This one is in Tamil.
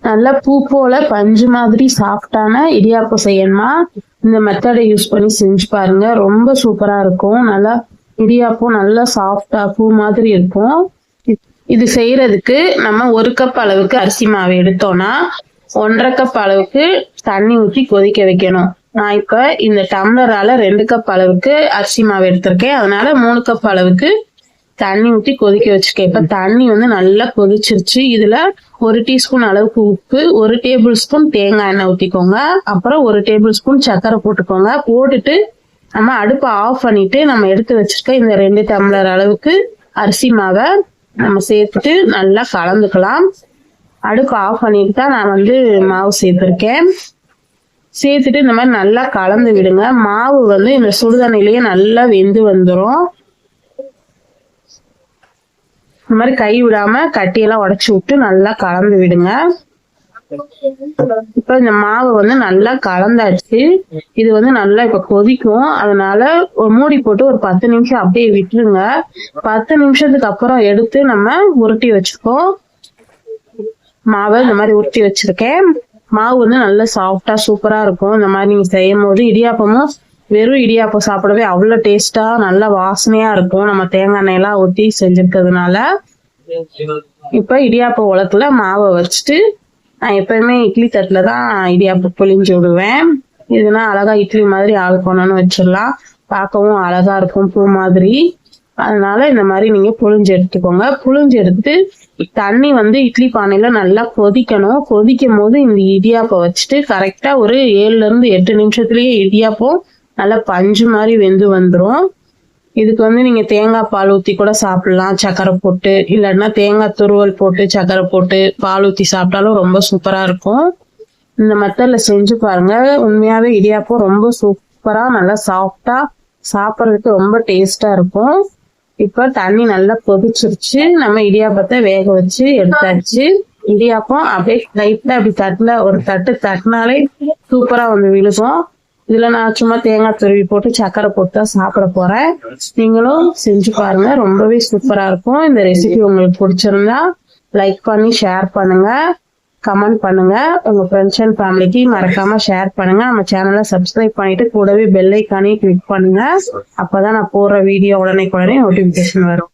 நல்லா பூ போல பஞ்சு மாதிரி சாஃப்டான இடியாப்பம் செய்யணுமா இந்த மெத்தடை யூஸ் பண்ணி செஞ்சு பாருங்க. ரொம்ப சூப்பரா இருக்கும். நல்லா இடியாப்பம் நல்லா சாஃப்டா பூ மாதிரி இருக்கும். இது செய்யறதுக்கு நம்ம 1 கப் அளவுக்கு அரிசி மாவு எடுத்தோம்னா 1.5 கப் அளவுக்கு தண்ணி ஊற்றி கொதிக்க வைக்கணும். நான் இப்ப இந்த டம்ளரால 2 கப் அளவுக்கு அரிசி மாவு எடுத்திருக்கேன். அதனால 3 கப் அளவுக்கு தண்ணி ஊற்றி கொதிக்க வச்சிருக்கேன். இப்ப தண்ணி வந்து நல்லா கொதிச்சிருச்சு. இதுல 1 டீஸ்பூன் அளவுக்கு உப்பு, 1 டேபிள் ஸ்பூன் தேங்காய் எண்ணெய் ஊற்றிக்கோங்க. அப்புறம் 1 டேபிள் ஸ்பூன் சர்க்கரை போட்டுக்கோங்க. போட்டுட்டு நம்ம அடுப்பை ஆஃப் பண்ணிட்டு நம்ம எடுத்து வச்சிருக்க இந்த 2 டம்ளர் அளவுக்கு அரிசி மாவை நம்ம சேர்த்துட்டு நல்லா கலந்துக்கலாம். அடுப்பு ஆஃப் பண்ணிட்டு தான் நான் வந்து மாவு சேர்த்துருக்கேன். சேர்த்துட்டு இந்த மாதிரி நல்லா கலந்து விடுங்க. மாவு வந்து இந்த சுடுதண்ணிலேயே நல்லா வெந்து வந்துடும். இந்த மாதிரி கை விடாம கட்டியெல்லாம் உடைச்சு விட்டு நல்லா கலந்து விடுங்க. இப்ப இந்த மாவு வந்து நல்லா கலந்தாச்சு. இது வந்து நல்லா இப்ப கொதிக்கும். அதனால ஒரு மூடி போட்டு ஒரு 10 நிமிஷம் அப்படியே விட்டுருங்க. 10 நிமிஷத்துக்கு அப்புறம் எடுத்து நம்ம உருட்டி வச்சுக்கோம். மாவை இந்த மாதிரி உருட்டி வச்சிருக்கேன். மாவு வந்து நல்லா சாஃப்டா சூப்பரா இருக்கும். இந்த மாதிரி நீங்க செய்யும் போது இடியாப்பமும் வெறும் இடியாப்பம் சாப்பிடவே அவ்வளவு டேஸ்டா நல்லா வாசனையா இருக்கும். நம்ம தேங்காய் எண்ணெய் எல்லாம் ஊற்றி செஞ்சிருக்கிறதுனால. இப்ப இடியாப்ப உலத்துல மாவை வச்சுட்டு நான் எப்பயுமே இட்லி தட்டுல தான் இடியாப்பம் புளிஞ்சு விடுவேன். இதுனா அழகா இட்லி மாதிரி ஆள் பண்ணணும்னு வச்சிடலாம். பார்க்கவும் அழகா இருக்கும் பூ மாதிரி. அதனால இந்த மாதிரி நீங்க புளிஞ்சு எடுத்துக்கோங்க. புளிஞ்சு எடுத்துட்டு தண்ணி வந்து இட்லி பானையில நல்லா கொதிக்கணும். கொதிக்கும் போது இந்த இடியாப்பம் வச்சுட்டு கரெக்டா ஒரு 7ல இருந்து 8 நிமிஷத்துலயே இடியாப்பம் நல்லா பஞ்சு மாதிரி வெந்து வந்துடும். இதுக்கு வந்து நீங்க தேங்காய் பால் ஊத்தி கூட சாப்பிடலாம், சக்கரை போட்டு. இல்லைன்னா தேங்காய் துருவல் போட்டு சக்கரை போட்டு பால் ஊத்தி சாப்பிட்டாலும் ரொம்ப சூப்பரா இருக்கும். இந்த மெத்தட்ல செஞ்சு பாருங்க. உண்மையாவே இடியாப்பம் ரொம்ப சூப்பரா நல்லா சாஃப்டா சாப்பிட்றதுக்கு ரொம்ப டேஸ்டா இருக்கும். இப்ப தண்ணி நல்லா கொதிச்சிருச்சு. நம்ம இடியாப்பத்தை வேக வச்சு எடுத்தாச்சு. இடியாப்பம் அப்படியே லைட்டா அப்படி தட்டுல ஒரு தட்டு தட்டினாலே சூப்பரா வந்து விழுகும். இதுல நான் சும்மா தேங்காய் துருவி போட்டு சக்கரை போட்டு தான் சாப்பிட போறேன். நீங்களும் செஞ்சு பாருங்க. ரொம்பவே சூப்பரா இருக்கும். இந்த ரெசிபி உங்களுக்கு பிடிச்சிருந்தா லைக் பண்ணி ஷேர் பண்ணுங்க, கமெண்ட் பண்ணுங்க. உங்க ஃப்ரெண்ட்ஸ் அண்ட் ஃபேமிலிக்கு மறக்காம ஷேர் பண்ணுங்க. நம்ம சேனலை சப்ஸ்கிரைப் பண்ணிட்டு கூடவே பெல் ஐக்கானையும் கிளிக் பண்ணுங்க. அப்பதான் நான் போடுற வீடியோ உடனே நோட்டிபிகேஷன் வரும்.